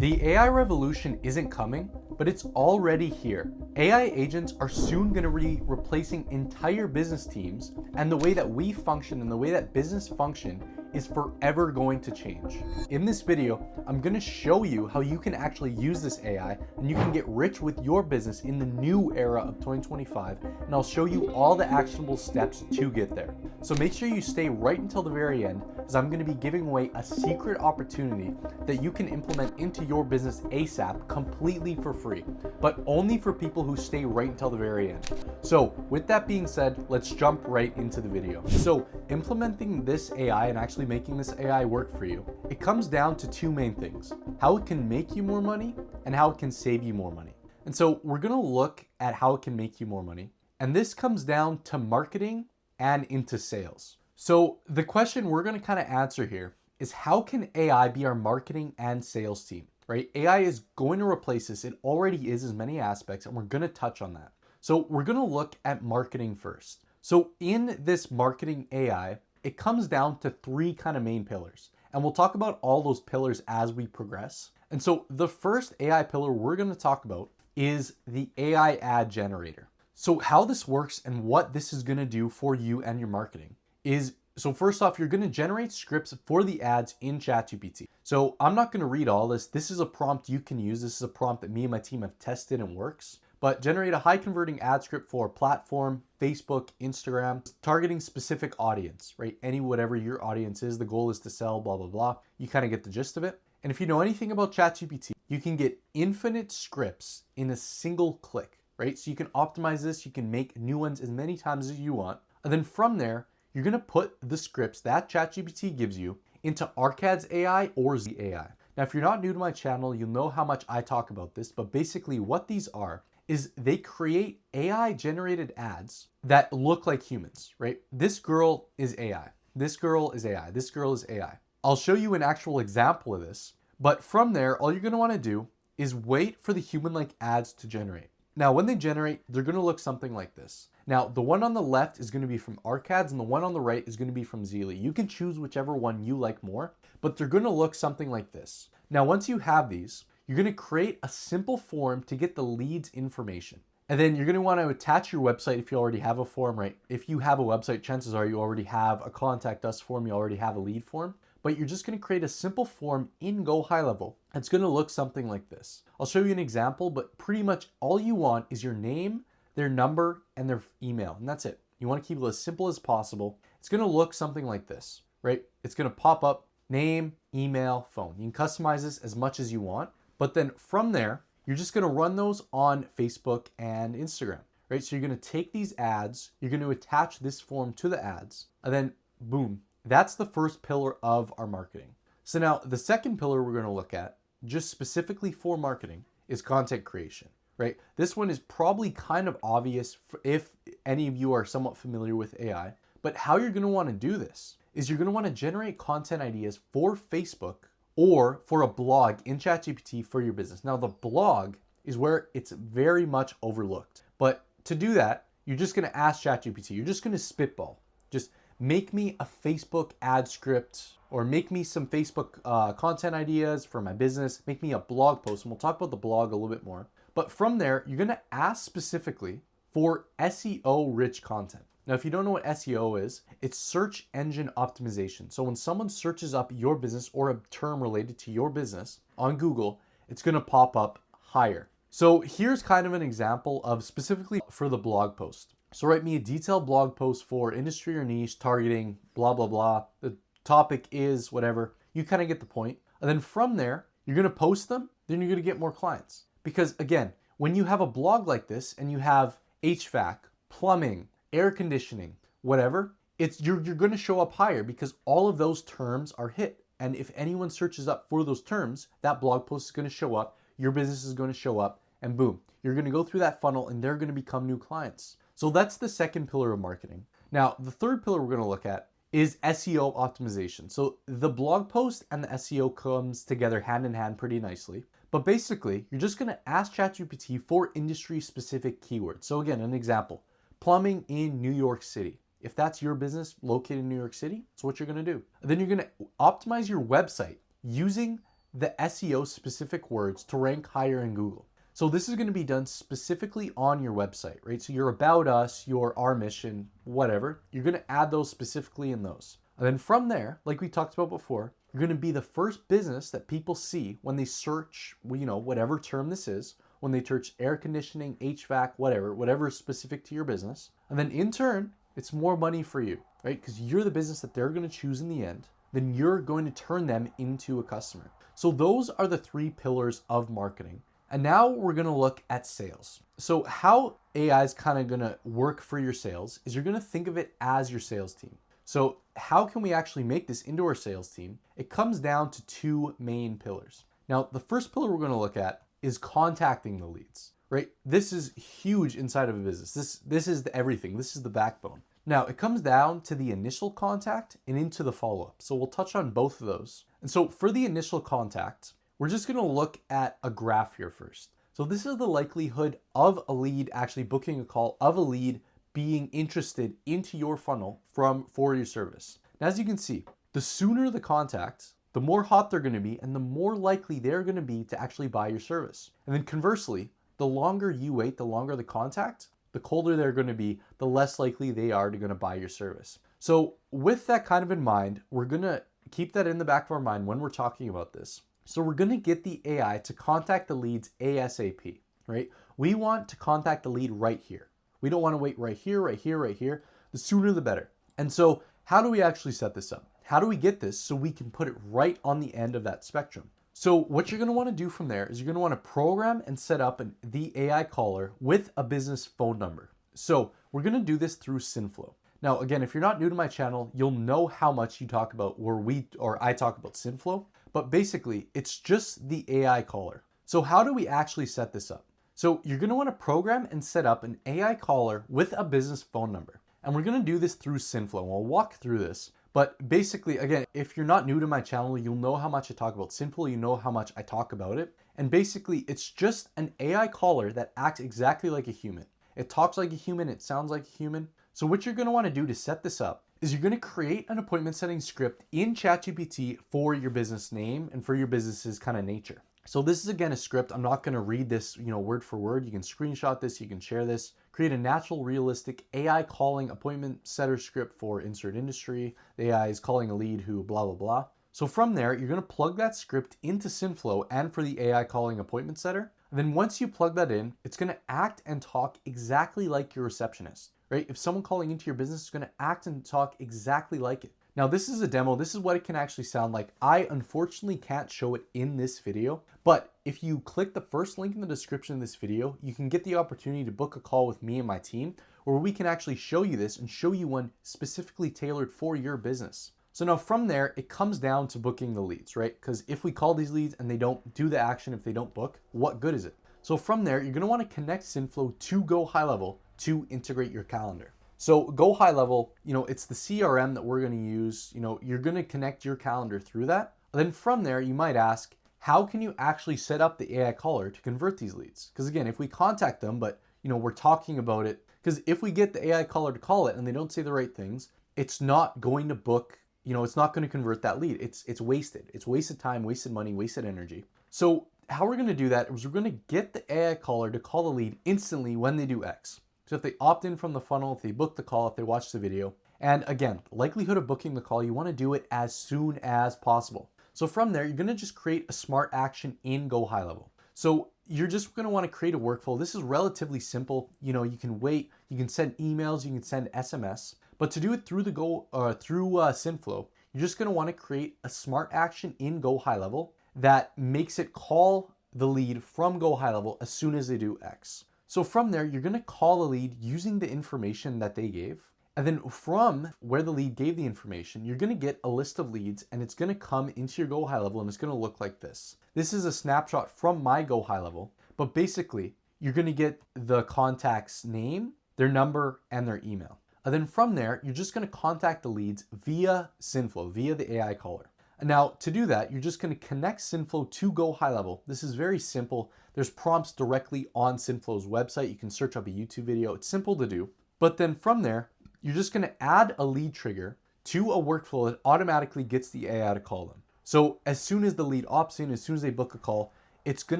The AI revolution isn't coming, but it's already here. AI agents are soon going to be replacing entire business teams, and the way that we function and the way that business function is forever going to change. In this video, I'm going to show you how you can actually use this AI and you can get rich with your business in the new era of 2025, and I'll show you all the actionable steps to get there. So make sure you stay right until the very end, as I'm going to be giving away a secret opportunity that you can implement into your business ASAP completely for free, but only for people who stay right until the very end. So with that being said, let's jump right into the video. So implementing this AI and actually making this AI work for you, it comes down to two main things: how it can make you more money and how it can save you more money. And so we're going to look at how it can make you more money. And this comes down to marketing and into sales. So the question we're going to kind of answer here is, how can AI be our marketing and sales team, right? AI is going to replace this. It already is in many aspects, and we're going to touch on that. So we're going to look at marketing first. So in this marketing AI, it comes down to three kind of main pillars, and we'll talk about all those pillars as we progress. And so the first AI pillar we're going to talk about is the AI ad generator. So how this works and what this is going to do for you and your marketing is, so first off, you're going to generate scripts for the ads in ChatGPT. So I'm not going to read all this. This is a prompt you can use. This is a prompt that me and my team have tested and works. But generate a high converting ad script for a platform, Facebook, Instagram, targeting specific audience, right? Whatever your audience is, the goal is to sell, blah, blah, blah. You kind of get the gist of it. And if you know anything about ChatGPT, you can get infinite scripts in a single click, right? So you can optimize this. You can make new ones as many times as you want. And then from there, you're going to put the scripts that ChatGPT gives you into Arcad's AI or Z AI. Now, if you're not new to my channel, you'll know how much I talk about this, but basically what these are is they create AI generated ads that look like humans, right? This girl is AI. This girl is AI. This girl is AI. I'll show you an actual example of this, but from there, all you're going to want to do is wait for the human-like ads to generate. Now, when they generate, they're going to look something like this. Now, the one on the left is going to be from Arcads and the one on the right is going to be from Zeely. You can choose whichever one you like more, but they're going to look something like this. Now, once you have these, you're going to create a simple form to get the leads information. And then you're going to want to attach your website if you already have a form, right? If you have a website, chances are you already have a contact us form, you already have a lead form. But you're just going to create a simple form in Go High Level. It's going to look something like this. I'll show you an example, but pretty much all you want is your name, their number, and their email, and that's it. You want to keep it as simple as possible. It's going to look something like this, right? It's going to pop up name, email, phone. You can customize this as much as you want, but then from there, you're just going to run those on Facebook and Instagram, right? So you're going to take these ads, you're going to attach this form to the ads, and then boom, that's the first pillar of our marketing. So now the second pillar we're going to look at, just specifically for marketing, is content creation, right? This one is probably kind of obvious if any of you are somewhat familiar with AI, but how you're going to want to do this is you're going to want to generate content ideas for Facebook or for a blog in ChatGPT for your business. Now, the blog is where it's very much overlooked, but to do that, you're just going to ask ChatGPT, you're just going to spitball, just make me a Facebook ad script, or make me some Facebook content ideas for my business, make me a blog post, and we'll talk about the blog a little bit more. But from there, you're gonna ask specifically for SEO rich content. Now, if you don't know what SEO is, it's search engine optimization. So when someone searches up your business or a term related to your business on Google, it's gonna pop up higher. So here's kind of an example of specifically for the blog post. So write me a detailed blog post for industry or niche targeting blah, blah, blah. The topic is whatever. You kind of get the point. And then from there, you're going to post them. Then you're going to get more clients. Because again, when you have a blog like this and you have HVAC, plumbing, air conditioning, whatever, you're going to show up higher because all of those terms are hit. And if anyone searches up for those terms, that blog post is going to show up. Your business is going to show up, and boom, you're going to go through that funnel and they're going to become new clients. So that's the second pillar of marketing. Now, the third pillar we're going to look at is SEO optimization. So the blog post and the SEO comes together hand in hand pretty nicely. But basically, you're just going to ask ChatGPT for industry-specific keywords. So again, an example, plumbing in New York City. If that's your business located in New York City, that's what you're going to do. And then you're going to optimize your website using the SEO specific words to rank higher in Google. So this is going to be done specifically on your website, right? So your about us, your our mission, whatever, you're going to add those specifically in those. And then from there, like we talked about before, you're going to be the first business that people see when they search, whatever term this is, when they search air conditioning, HVAC, whatever is specific to your business. And then in turn, it's more money for you, right? Because you're the business that they're going to choose in the end. Then you're going to turn them into a customer. So those are the 3 pillars of marketing. And now we're going to look at sales. So how AI is kind of going to work for your sales is you're going to think of it as your sales team. So how can we actually make this into our sales team? It comes down to 2 main pillars. Now, the first pillar we're going to look at is contacting the leads, right? This is huge inside of a business. This is everything. This is the backbone. Now, it comes down to the initial contact and into the follow-up. So we'll touch on both of those. And so for the initial contact, we're just going to look at a graph here first. So this is the likelihood of a lead actually booking a call, of a lead being interested into your funnel for your service. And as you can see, the sooner the contact, the more hot they're going to be and the more likely they're going to be to actually buy your service. And then conversely, the longer you wait, the longer the contact, the colder they're going to be, the less likely they are to going to buy your service. So with that kind of in mind, we're going to keep that in the back of our mind when we're talking about this. So we're going to get the AI to contact the leads ASAP, right? We want to contact the lead right here. We don't want to wait right here, right here, right here. The sooner the better. And so how do we actually set this up? How do we get this so we can put it right on the end of that spectrum? So what you're going to want to do from there is you're going to want to program and set up the AI caller with a business phone number. So we're going to do this through Synflow. Now, again, if you're not new to my channel, you'll know how much you talk about I talk about Synflow, but basically it's just the AI caller. So how do we actually set this up? So you're going to want to program and set up an AI caller with a business phone number. And we're going to do this through Synflow. We'll walk through this. But basically, again, if you're not new to my channel, you'll know how much I talk about Synflow. You know how much I talk about it. And basically, it's just an AI caller that acts exactly like a human. It talks like a human. It sounds like a human. So what you're going to want to do to set this up is you're going to create an appointment setting script in ChatGPT for your business name and for your business's kind of nature. So this is again a script. I'm not going to read this, word for word. You can screenshot this, you can share this. Create a natural, realistic AI calling appointment setter script for insert industry. The AI is calling a lead who blah, blah, blah. So from there, you're going to plug that script into Synflow and for the AI calling appointment setter. And then once you plug that in, it's going to act and talk exactly like your receptionist, right? If someone calling into your business is going to act and talk exactly like it. Now, this is a demo. This is what it can actually sound like. I unfortunately can't show it in this video, but if you click the first link in the description of this video, you can get the opportunity to book a call with me and my team, where we can actually show you this and show you one specifically tailored for your business. So now from there, it comes down to booking the leads, right? Because if we call these leads and they don't do the action, if they don't book, what good is it? So from there, you're going to want to connect Synflow to Go High Level to integrate your calendar. So Go High Level, it's the CRM that we're going to use. You're going to connect your calendar through that. Then from there, you might ask, how can you actually set up the AI caller to convert these leads? Because again, if we contact them, but we're talking about it, because if we get the AI caller to call it and they don't say the right things, it's not going to book, it's not going to convert that lead. It's wasted. It's wasted time, wasted money, wasted energy. So how we're going to do that is we're going to get the AI caller to call the lead instantly when they do X. So if they opt in from the funnel, if they book the call, if they watch the video, and again, likelihood of booking the call, you want to do it as soon as possible. So from there, you're going to just create a smart action in Go High Level. So you're just going to want to create a workflow. This is relatively simple. You can wait, you can send emails, you can send SMS, but to do it through Synflow, you're just going to want to create a smart action in Go High Level that makes it call the lead from Go High Level as soon as they do X. So from there, you're going to call a lead using the information that they gave. And then from where the lead gave the information, you're going to get a list of leads and it's going to come into your Go High Level and it's going to look like this. This is a snapshot from my Go High Level, but basically you're going to get the contact's name, their number, and their email. And then from there, you're just going to contact the leads via Synflow, via the AI caller. And now to do that, you're just going to connect Synflow to Go High Level. This is very simple. There's prompts directly on Synflow's website. You can search up a YouTube video. It's simple to do. But then from there, you're just going to add a lead trigger to a workflow that automatically gets the AI to call them. So as soon as the lead opts in, as soon as they book a call, it's going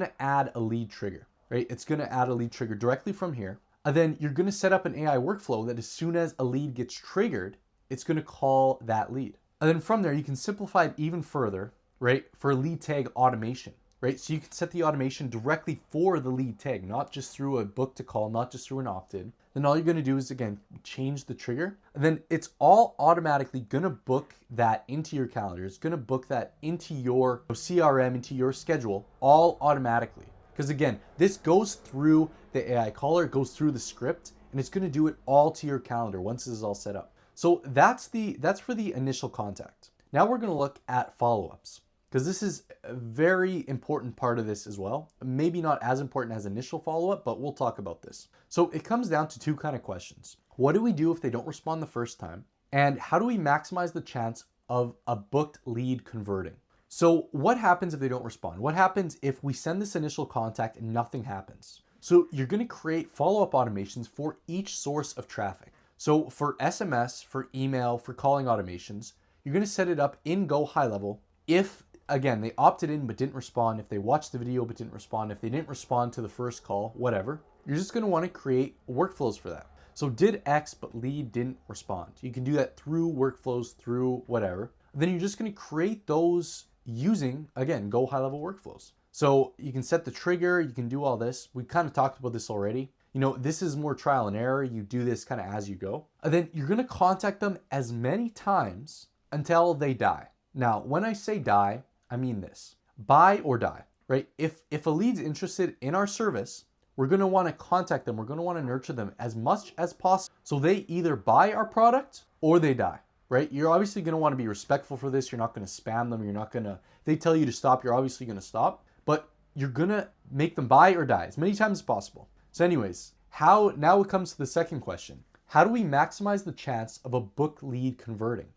to add a lead trigger, right? It's going to add a lead trigger directly from here. And then you're going to set up an AI workflow that as soon as a lead gets triggered, it's going to call that lead. And then from there, you can simplify it even further, right? For lead tag automation, right? So you can set the automation directly for the lead tag, not just through a book to call, not just through an opt-in. Then all you're going to do is, again, change the trigger. And then it's all automatically going to book that into your calendar. It's going to book that into your CRM, into your schedule, all automatically. Because again, this goes through the AI caller, it goes through the script, and it's going to do it all to your calendar once this is all set up. So that's for the initial contact. Now we're going to look at follow-ups, because this is a very important part of this as well. Maybe not as important as initial follow-up, but we'll talk about this. So it comes down to two kind of questions. What do we do if they don't respond the first time? And how do we maximize the chance of a booked lead converting? So what happens if they don't respond? What happens if we send this initial contact and nothing happens? So you're going to create follow-up automations for each source of traffic. So for SMS, for email, for calling automations, you're going to set it up in Go High Level. If, again, they opted in but didn't respond, if they watched the video but didn't respond, if they didn't respond to the first call, whatever, you're just going to want to create workflows for that. So did X but lead didn't respond. You can do that through workflows, through whatever. Then you're just going to create those using, again, Go High Level workflows. So you can set the trigger, you can do all this. We kind of talked about this already. You know, this is more trial and error. You do this kind of as you go. And then you're going to contact them as many times until they die. Now, when I say die, I mean this: buy or die, right? If a lead's interested in our service, we're going to want to contact them. We're going to want to nurture them as much as possible so they either buy our product or they die, right? You're obviously going to want to be respectful for this. You're not going to spam them. You're not going to, if they tell you to stop, you're obviously going to stop, but you're going to make them buy or die as many times as possible. So anyways, now it comes to the second question. How do we maximize the chance of a book lead converting?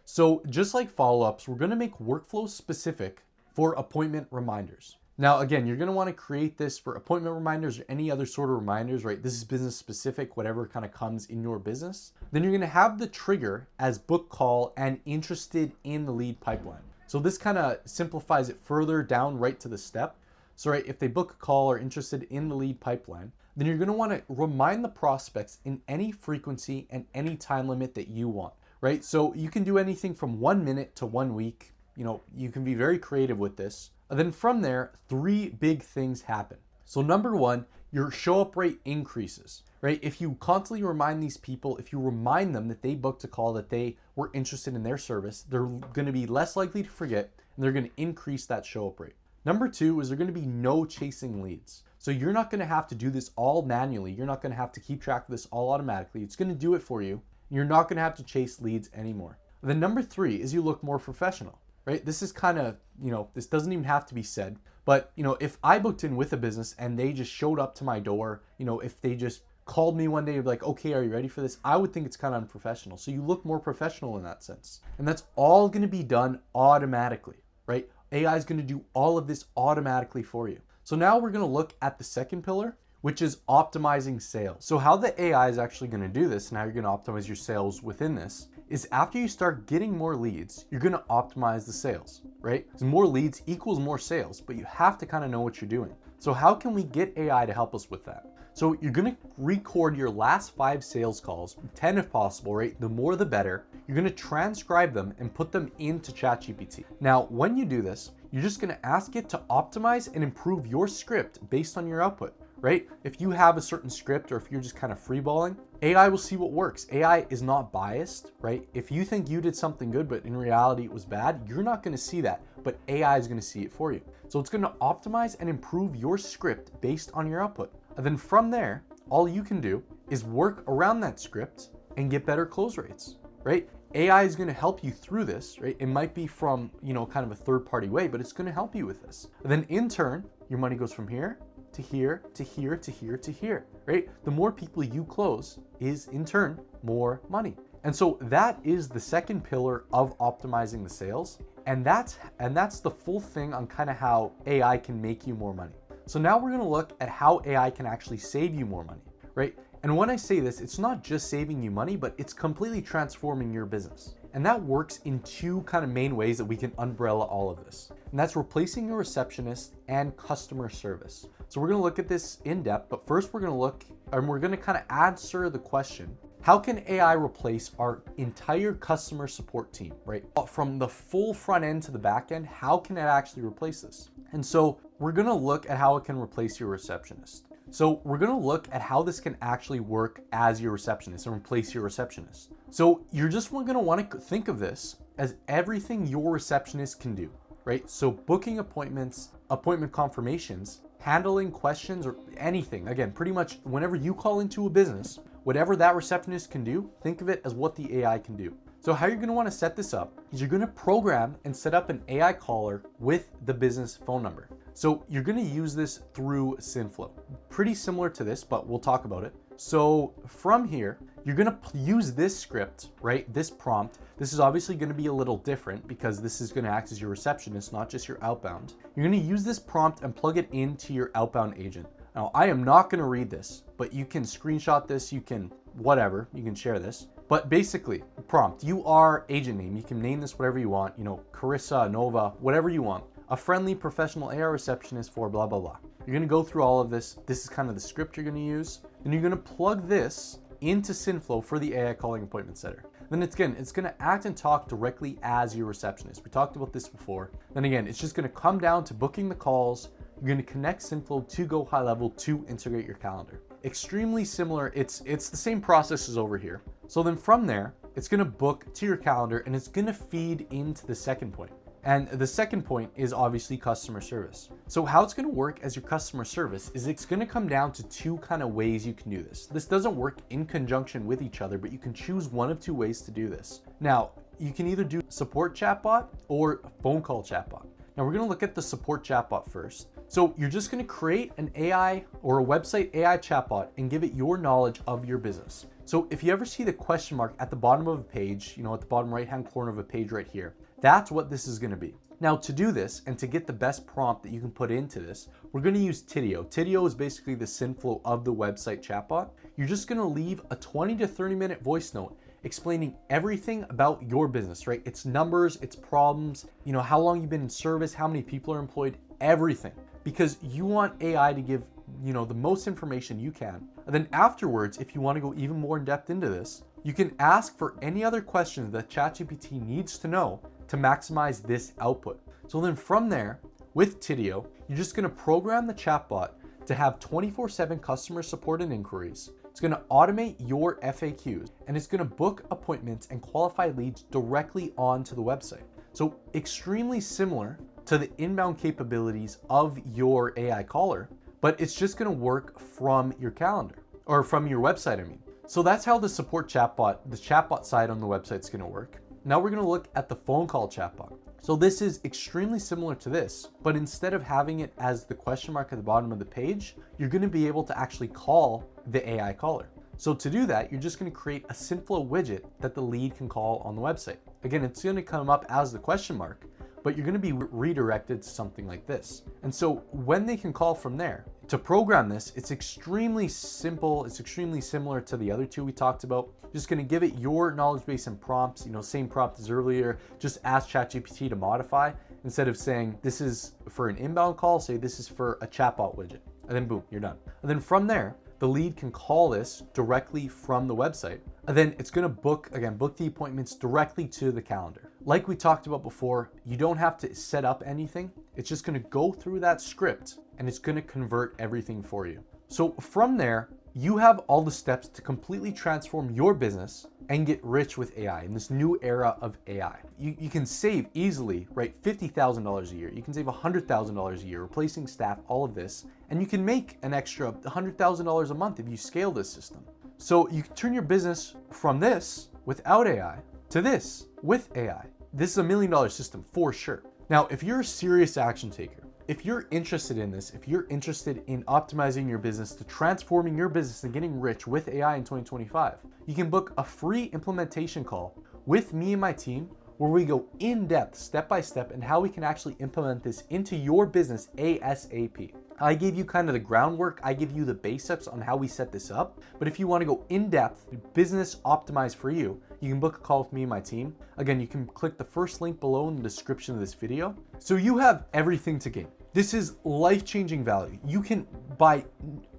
So just like follow-ups, we're going to make workflows specific for appointment reminders. Now, again, you're going to want to create this for appointment reminders or any other sort of reminders, right? This is business specific, whatever kind of comes in your business. Then you're going to have the trigger as book call and interested in the lead pipeline. So this kind of simplifies it further down right to the step. So right, if they book a call or interested in the lead pipeline, then you're going to want to remind the prospects in any frequency and any time limit that you want, right? So you can do anything from 1 minute to 1 week. You know, you can be very creative with this. And then from there, 3 big things happen. So number 1, your show up rate increases, right? If you constantly remind these people, if you remind them that they booked a call, that they were interested in their service, they're going to be less likely to forget, and they're going to increase that show up rate. Number 2 is there going to be no chasing leads. So you're not going to have to do this all manually. You're not going to have to keep track of this all automatically. It's going to do it for you. You're not going to have to chase leads anymore. Then number 3 is you look more professional, right? This is kind of, you know, this doesn't even have to be said, but you know, if I booked in with a business and they just showed up to my door, you know, if they just called me one day and be like, okay, are you ready for this? I would think it's kind of unprofessional. So you look more professional in that sense. And that's all going to be done automatically, right? AI is going to do all of this automatically for you. So now we're going to look at the second pillar, which is optimizing sales. So how the AI is actually going to do this and how you're going to optimize your sales within this is after you start getting more leads, you're going to optimize the sales, right? Because more leads equals more sales, but you have to kind of know what you're doing. So how can we get AI to help us with that? So you're going to record your last 5 sales calls, 10 if possible, right? The more the better. You're going to transcribe them and put them into ChatGPT. Now, when you do this, you're just going to ask it to optimize and improve your script based on your output, right? If you have a certain script or if you're just kind of freeballing, AI will see what works. AI is not biased, right? If you think you did something good, but in reality it was bad, you're not going to see that, but AI is going to see it for you. So it's going to optimize and improve your script based on your output. And then from there, all you can do is work around that script and get better close rates, right? AI is going to help you through this, right? It might be from, you know, kind of a third-party way, but it's going to help you with this. And then in turn, your money goes from here to here to here to here to here, right? The more people you close is in turn more money. And so that is the second pillar of optimizing the sales. And that's the full thing on kind of how AI can make you more money. So now we're going to look at how AI can actually save you more money, right? And when I say this, it's not just saving you money, but it's completely transforming your business. And that works in two kind of main ways that we can umbrella all of this. And that's replacing your receptionist and customer service. So we're gonna look at this in depth, but first we're gonna kind of answer the question, how can AI replace our entire customer support team, right? From the full front end to the back end, how can it actually replace this? And so we're gonna look at how it can replace your receptionist. So we're gonna look at how this can actually work as your receptionist and replace your receptionist. So you're just gonna wanna think of this as everything your receptionist can do, right? So booking appointments, appointment confirmations, handling questions, or anything. Again, pretty much whenever you call into a business, whatever that receptionist can do, think of it as what the AI can do. So how you're gonna wanna set this up is you're gonna program and set up an AI caller with the business phone number. So you're gonna use this through Synflow. Pretty similar to this, but we'll talk about it. So from here, you're gonna use this script, right? This prompt. This is obviously gonna be a little different because this is gonna act as your receptionist, not just your outbound. You're gonna use this prompt and plug it into your outbound agent. Now, I am not gonna read this, but you can screenshot this, you can whatever, you can share this. But basically, prompt, you are agent name. You can name this whatever you want, Carissa, Nova, whatever you want. A friendly professional AI receptionist for blah, blah, blah. You're gonna go through all of this. This is kind of the script you're gonna use. Then you're gonna plug this into Synflow for the AI calling appointment setter. Then it's gonna act and talk directly as your receptionist. We talked about this before. Then again, it's just gonna come down to booking the calls. You're gonna connect Synflow to Go High Level to integrate your calendar. Extremely similar. It's the same process as over here. So then from there, it's gonna book to your calendar and it's gonna feed into the second point. And the second point is obviously customer service. So how it's gonna work as your customer service is it's gonna come down to two kind of ways you can do this. This doesn't work in conjunction with each other, but you can choose one of two ways to do this. Now, you can either do support chatbot or phone call chatbot. Now we're gonna look at the support chatbot first. So you're just gonna create an AI or a website AI chatbot and give it your knowledge of your business. So if you ever see the question mark at the bottom of a page, at the bottom right-hand corner of a page right here, that's what this is gonna be. Now to do this and to get the best prompt that you can put into this, we're gonna use Tidio. Tidio is basically the Synflow of the website chatbot. You're just gonna leave a 20 to 30 minute voice note explaining everything about your business, right? Its numbers, its problems, how long you've been in service, how many people are employed, everything. Because you want AI to give, the most information you can. And then afterwards, if you want to go even more in depth into this, you can ask for any other questions that ChatGPT needs to know to maximize this output. So then from there, with Tidio, you're just gonna program the chatbot to have 24/7 customer support and inquiries. It's gonna automate your FAQs, and it's gonna book appointments and qualify leads directly onto the website. So extremely similar to the inbound capabilities of your AI caller, but it's just gonna work from your calendar, or from your website, I mean. So that's how the support chatbot, the chatbot side on the website is gonna work. Now we're gonna look at the phone call chatbot. So this is extremely similar to this, but instead of having it as the question mark at the bottom of the page, you're gonna be able to actually call the AI caller. So to do that, you're just gonna create a Synflow widget that the lead can call on the website. Again, it's gonna come up as the question mark, but you're gonna be redirected to something like this. And so when they can call from there, to program this, it's extremely simple. It's extremely similar to the other two we talked about. Just gonna give it your knowledge base and prompts, same prompt as earlier, just ask ChatGPT to modify. Instead of saying this is for an inbound call, say this is for a chatbot widget. And then boom, you're done. And then from there, the lead can call this directly from the website. And then it's gonna book the appointments directly to the calendar. Like we talked about before, you don't have to set up anything. It's just gonna go through that script and it's gonna convert everything for you. So from there, you have all the steps to completely transform your business and get rich with AI in this new era of AI. You can save easily, right, $50,000 a year. You can save $100,000 a year replacing staff, all of this, and you can make an extra $100,000 a month if you scale this system. So you can turn your business from this without AI to this with AI. This is $1 million system for sure. Now, if you're a serious action taker, if you're interested in this, if you're interested in optimizing your business, to transforming your business and getting rich with AI in 2025, you can book a free implementation call with me and my team where we go in depth, step by step, and how we can actually implement this into your business ASAP. I gave you kind of the groundwork, I give you the basics on how we set this up. But if you want to go in depth, business optimized for you, you can book a call with me and my team. Again, you can click the first link below in the description of this video. So you have everything to gain. This is life-changing value. You can, by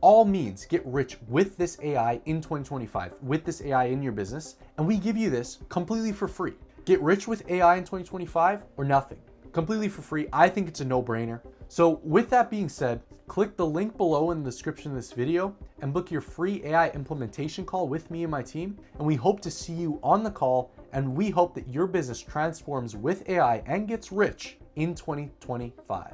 all means, get rich with this AI in 2025, with this AI in your business, and we give you this completely for free. Get rich with AI in 2025 or nothing. Completely for free. I think it's a no-brainer. So with that being said, click the link below in the description of this video and book your free AI implementation call with me and my team. And we hope to see you on the call, and we hope that your business transforms with AI and gets rich in 2025.